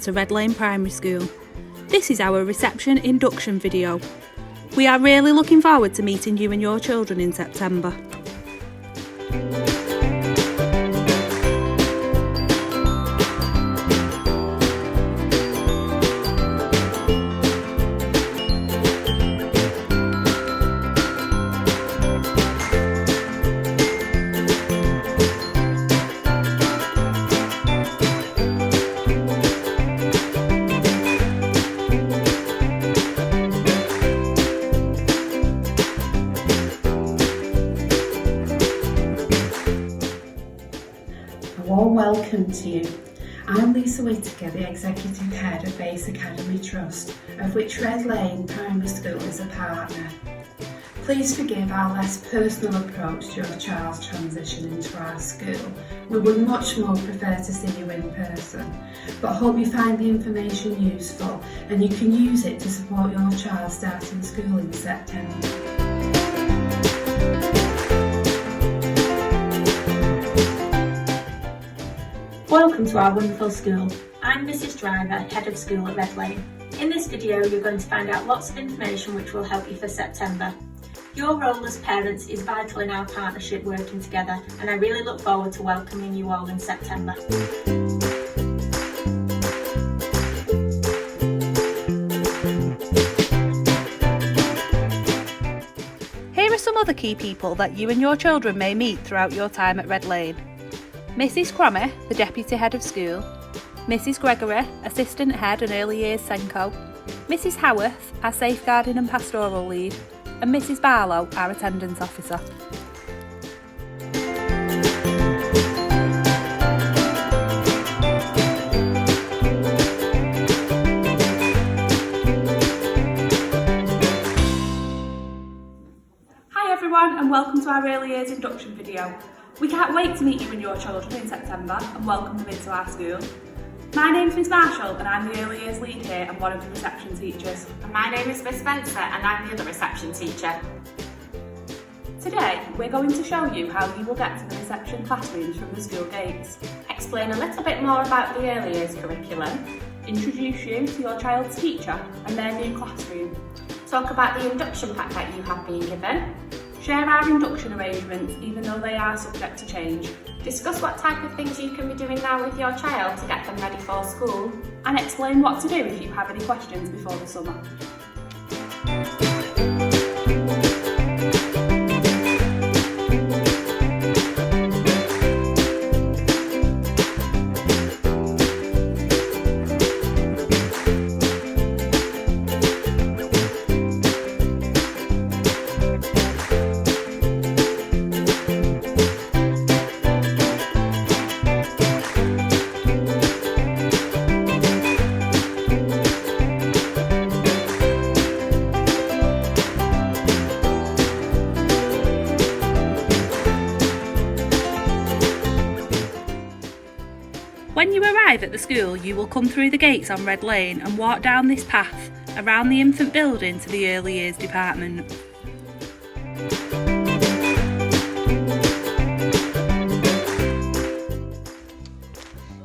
to Red Lane Primary School. This is our reception induction video. We are really looking forward to meeting you and your children in September. A warm welcome to you. I'm Lisa Whittaker, the Executive Head of Base Academy Trust, of which Red Lane Primary School is a partner. Please forgive our less personal approach to your child's transition into our school. We would much more prefer to see you in person, but hope you find the information useful and you can use it to support your child starting school in September. Welcome to our wonderful school. I'm Mrs. Driver, Head of School at Red Lane. In this video you're going to find out lots of information which will help you for September. Your role as parents is vital in our partnership working together, and I really look forward to welcoming you all in September. Here are some other key people that you and your children may meet throughout your time at Red Lane. Mrs. Cromie, the Deputy Head of School, Mrs. Gregory, Assistant Head and Early Years Senko, Mrs. Howarth, our Safeguarding and Pastoral Lead, and Mrs. Barlow, our Attendance Officer. Hi everyone, and welcome to our Early Years Induction video. We can't wait to meet you and your children in September and welcome them into our school. My name's Miss Marshall and I'm the Early Years Lead here and one of the reception teachers. And my name is Miss Spencer and I'm the other reception teacher. Today we're going to show you how you will get to the reception classrooms from the school gates, Explain a little bit more about the early years curriculum, introduce you to your child's teacher and their new classroom, talk about the induction pack that you have been given, share our induction arrangements even though they are subject to change, discuss what type of things you can be doing now with your child to get them ready for school, and explain what to do if you have any questions before the summer. When you arrive at the school, you will come through the gates on Red Lane and walk down this path around the infant building to the early years department.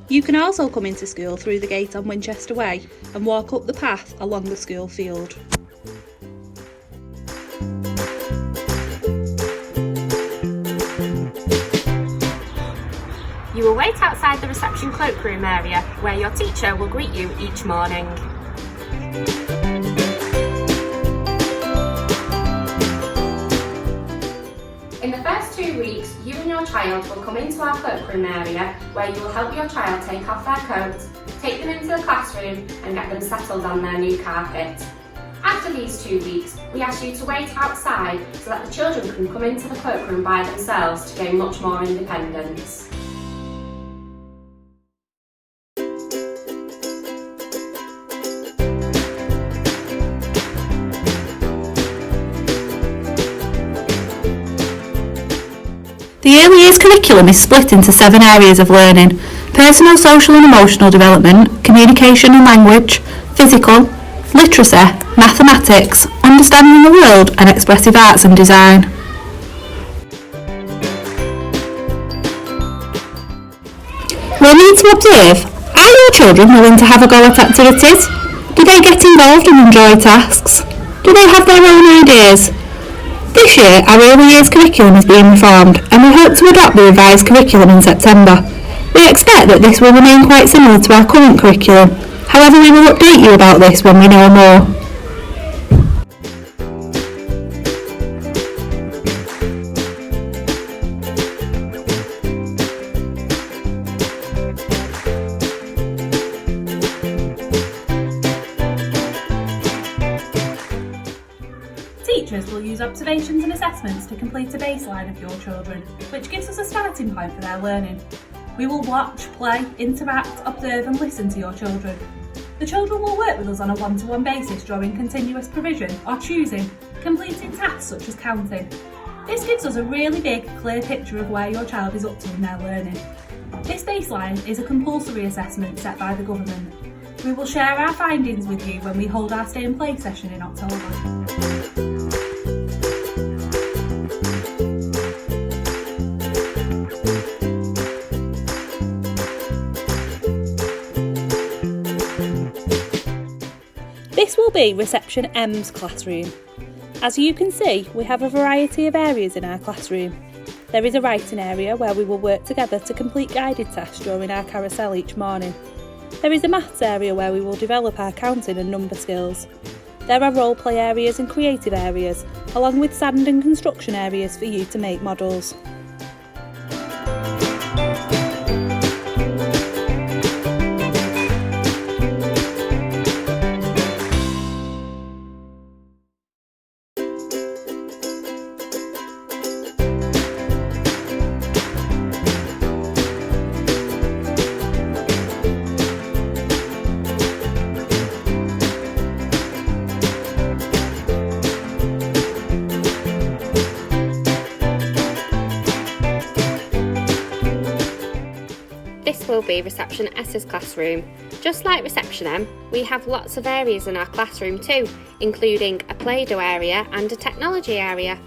You can also come into school through the gate on Winchester Way and walk up the path along the school field. You will wait outside the reception cloakroom area where your teacher will greet you each morning. In the first 2 weeks, you and your child will come into our cloakroom area where you will help your child take off their coats, take them into the classroom and get them settled on their new carpet. After these 2 weeks, we ask you to wait outside so that the children can come into the cloakroom by themselves to gain much more independence. The early years curriculum is split into 7 areas of learning: personal, social and emotional development, communication and language, physical, literacy, mathematics, understanding the world and expressive arts and design. We'll need to observe Are your children willing to have a go at activities? Do they get involved and enjoy tasks? Do they have their own ideas? This year, our early years curriculum is being reformed, and we hope to adopt the revised curriculum in September. We expect that this will remain quite similar to our current curriculum. However, we will update you about this when we know more. Teachers will use observations and assessments to complete a baseline of your children, which gives us a starting point for their learning. We will watch, play, interact, observe and listen to your children. The children will work with us on a one-to-one basis during continuous provision or choosing, completing tasks such as counting. This gives us a really big, clear picture of where your child is up to in their learning. This baseline is a compulsory assessment set by the government. We will share our findings with you when we hold our Stay and Play session in October. This will be Reception M's classroom. As you can see, we have a variety of areas in our classroom. There is a writing area where we will work together to complete guided tasks during our carousel each morning. There is a maths area where we will develop our counting and number skills. There are role play areas and creative areas, along with sand and construction areas for you to make models. This will be Reception S's classroom. Just like Reception M, we have lots of areas in our classroom too, including a Play-Doh area and a technology area.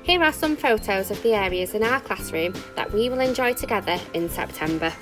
Here are some photos of the areas in our classroom that we will enjoy together in September.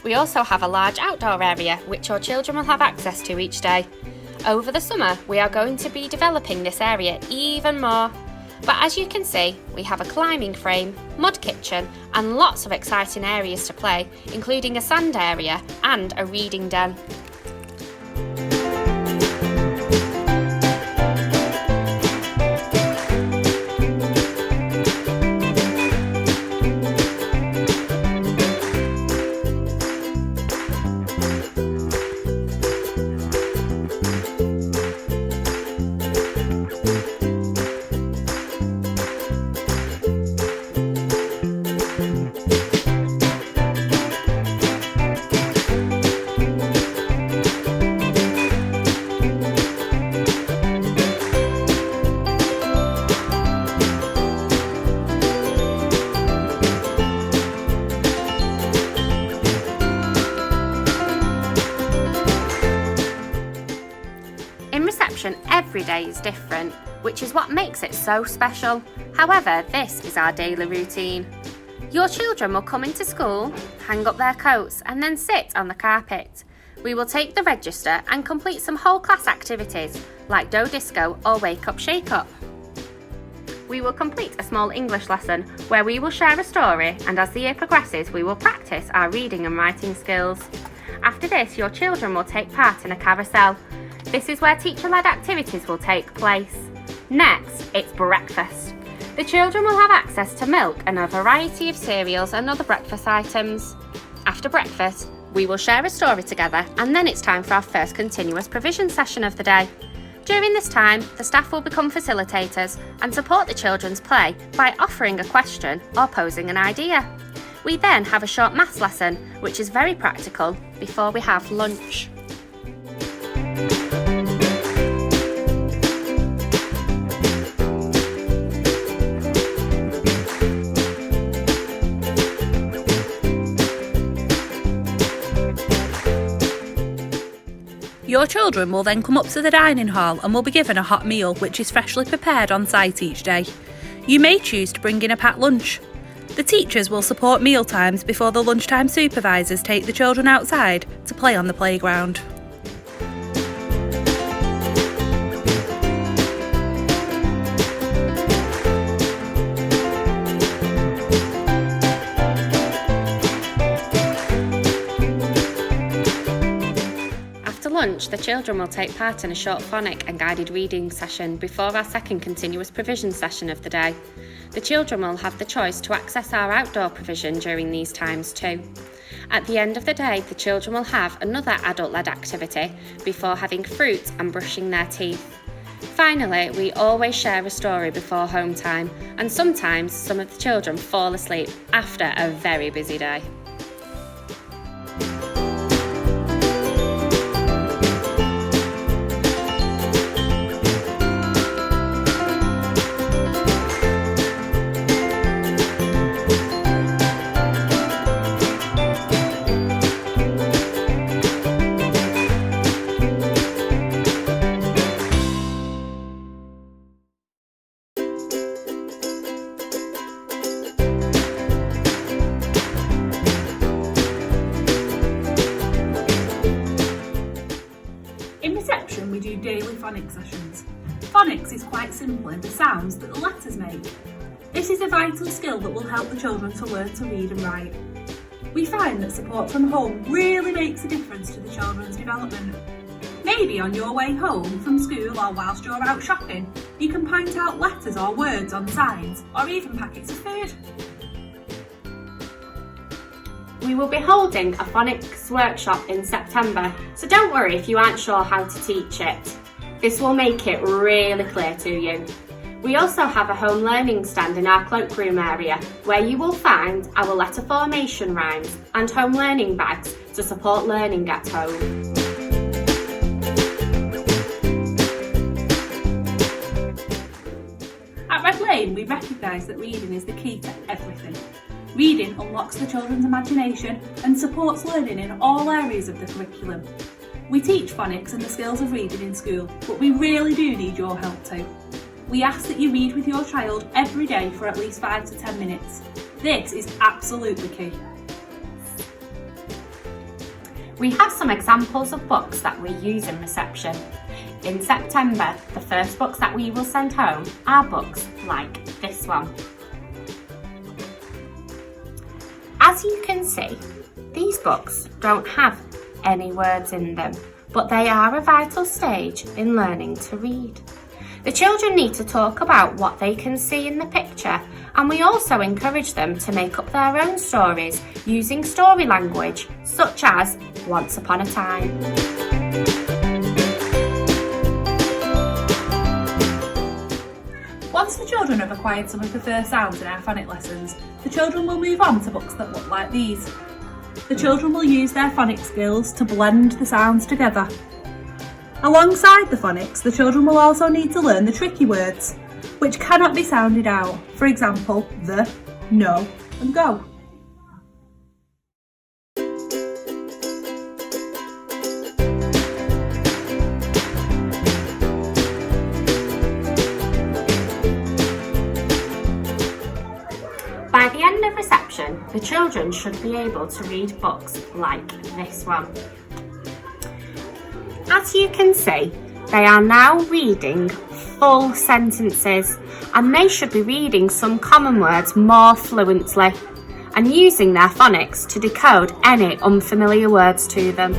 We also have a large outdoor area which your children will have access to each day. Over the summer, we are going to be developing this area even more. But as you can see, we have a climbing frame, mud kitchen and lots of exciting areas to play, including a sand area and a reading den. Every day is different, which is what makes it so special. However, this is our daily routine. Your children will come into school, hang up their coats and then sit on the carpet. We will take the register and complete some whole class activities like Dough Disco or Wake Up Shake Up. We will complete a small English lesson where we will share a story, and as the year progresses we will practice our reading and writing skills. After this, your children will take part in a carousel. This is where teacher-led activities will take place. Next, it's breakfast. The children will have access to milk and a variety of cereals and other breakfast items. After breakfast, we will share a story together, and then it's time for our first continuous provision session of the day. During this time, the staff will become facilitators and support the children's play by offering a question or posing an idea. We then have a short maths lesson, which is very practical, before we have lunch. Your children will then come up to the dining hall and will be given a hot meal which is freshly prepared on site each day. You may choose to bring in a packed lunch. The teachers will support meal times before the lunchtime supervisors take the children outside to play on the playground. After lunch, the children will take part in a short phonic and guided reading session before our second continuous provision session of the day. The children will have the choice to access our outdoor provision during these times too. At the end of the day, the children will have another adult-led activity before having fruit and brushing their teeth. Finally, we always share a story before home time, and sometimes some of the children fall asleep after a very busy day. In reception, we do daily phonics sessions. Phonics is quite simply the sounds that the letters make. This is a vital skill that will help the children to learn to read and write. We find that support from home really makes a difference to the children's development. Maybe on your way home from school or whilst you're out shopping, you can point out letters or words on signs or even packets of food. We will be holding a phonics workshop in September, so don't worry if you aren't sure how to teach it. This will make it really clear to you. We also have a home learning stand in our cloakroom area where you will find our letter formation rhymes and home learning bags to support learning at home. At Red Lane, we recognise that reading is the key to everything. Reading unlocks the children's imagination and supports learning in all areas of the curriculum. We teach phonics and the skills of reading in school, but we really do need your help too. We ask that you read with your child every day for at least 5 to 10 minutes. This is absolutely key. We have some examples of books that we use in reception. In September, the first books that we will send home are books like this one. As you can see, these books don't have any words in them, but they are a vital stage in learning to read. The children need to talk about what they can see in the picture, and we also encourage them to make up their own stories using story language, such as Once Upon a Time. Once the children have acquired some of the first sounds in our phonic lessons, the children will move on to books that look like these. The children will use their phonics skills to blend the sounds together. Alongside the phonics, the children will also need to learn the tricky words, which cannot be sounded out. For example, the, no, and go. By the end of reception, the children should be able to read books like this one. As you can see, they are now reading full sentences, and they should be reading some common words more fluently and using their phonics to decode any unfamiliar words to them.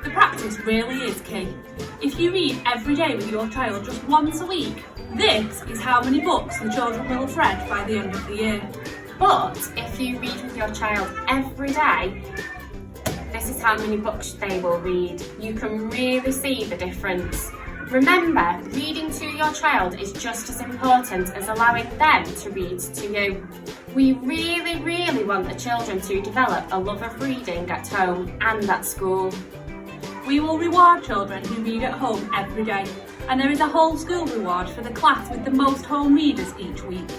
The practice really is key. If you read every day with your child just once a week, this is how many books the children will have read by the end of the year. But if you read with your child every day, this is how many books they will read. You can really see the difference. Remember, reading to your child is just as important as allowing them to read to you. We really want the children to develop a love of reading at home and at school. We will reward children who read at home every day, and there is a whole school reward for the class with the most home readers each week.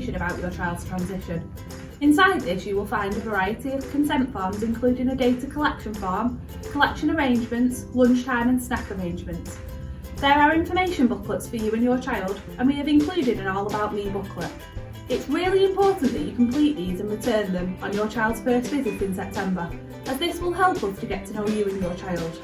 information about your child's transition. Inside this you will find a variety of consent forms, including a data collection form, collection arrangements, lunchtime and snack arrangements. There are information booklets for you and your child, and we have included an All About Me booklet. It's really important that you complete these and return them on your child's first visit in September, as this will help us to get to know you and your child.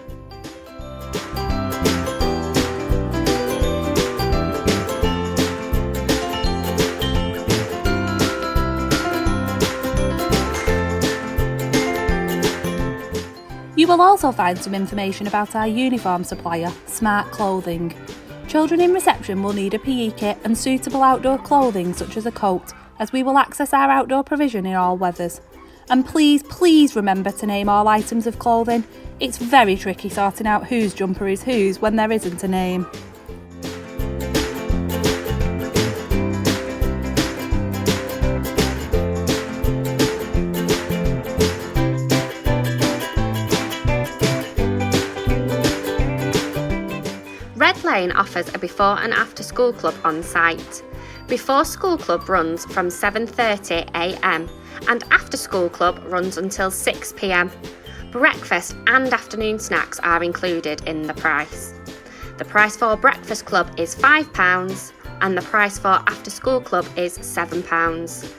You will also find some information about our uniform supplier, Smart Clothing. Children in reception will need a PE kit and suitable outdoor clothing such as a coat, as we will access our outdoor provision in all weathers. And please remember to name all items of clothing. It's very tricky sorting out whose jumper is whose when there isn't a name. Red Lane offers a before and after school club on site. Before school club runs from 7:30 a.m. and after school club runs until 6 p.m. Breakfast and afternoon snacks are included in the price. The price for breakfast club is £5 and the price for after school club is £7.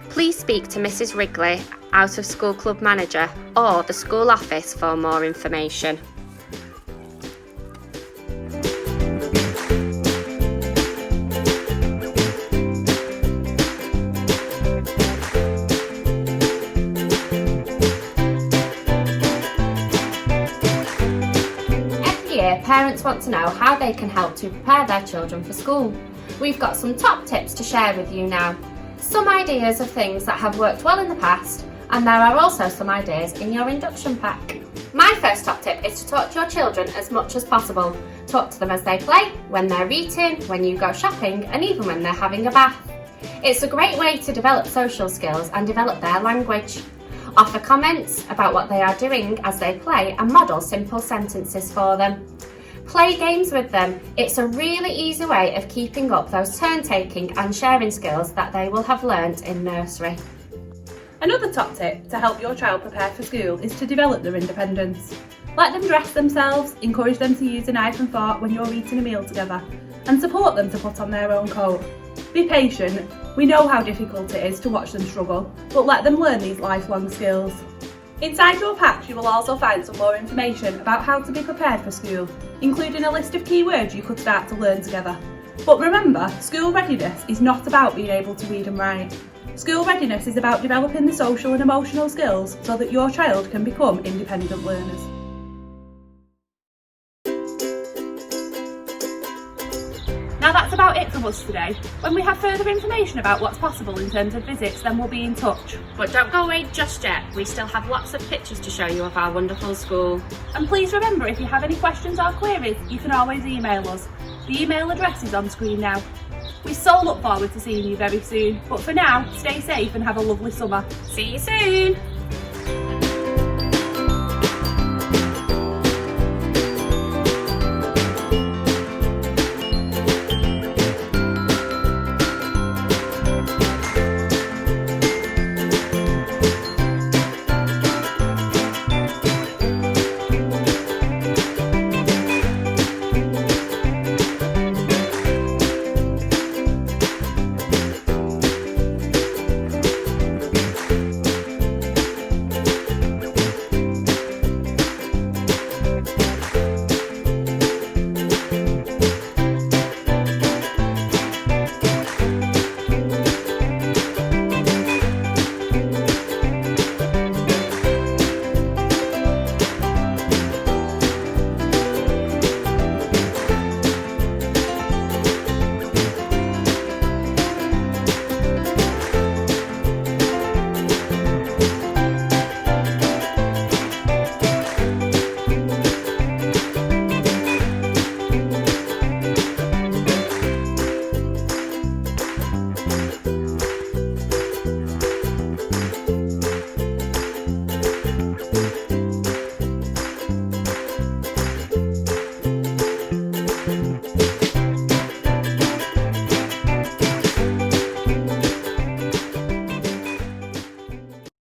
Please speak to Mrs Wrigley, out of school club manager, or the school office for more information. Parents want to know how they can help to prepare their children for school. We've got some top tips to share with you now. Some ideas of things that have worked well in the past, and there are also some ideas in your induction pack. My first top tip is to talk to your children as much as possible. Talk to them as they play, when they're eating, when you go shopping, and even when they're having a bath. It's a great way to develop social skills and develop their language. Offer comments about what they are doing as they play and model simple sentences for them. Play games with them. It's a really easy way of keeping up those turn-taking and sharing skills that they will have learnt in nursery. Another top tip to help your child prepare for school is to develop their independence. Let them dress themselves, encourage them to use a knife and fork when you're eating a meal together, and support them to put on their own coat. Be patient. We know how difficult it is to watch them struggle, but let them learn these lifelong skills. Inside your packs you will also find some more information about how to be prepared for school, including a list of key words you could start to learn together. But remember, school readiness is not about being able to read and write. School readiness is about developing the social and emotional skills so that your child can become independent learners. Now that's about it from us today. When we have further information about what's possible in terms of visits, then we'll be in touch. But don't go away just yet, we still have lots of pictures to show you of our wonderful school. And please remember, if you have any questions or queries, you can always email us. The email address is on screen now. We so look forward to seeing you very soon, but for now, stay safe and have a lovely summer. See you soon!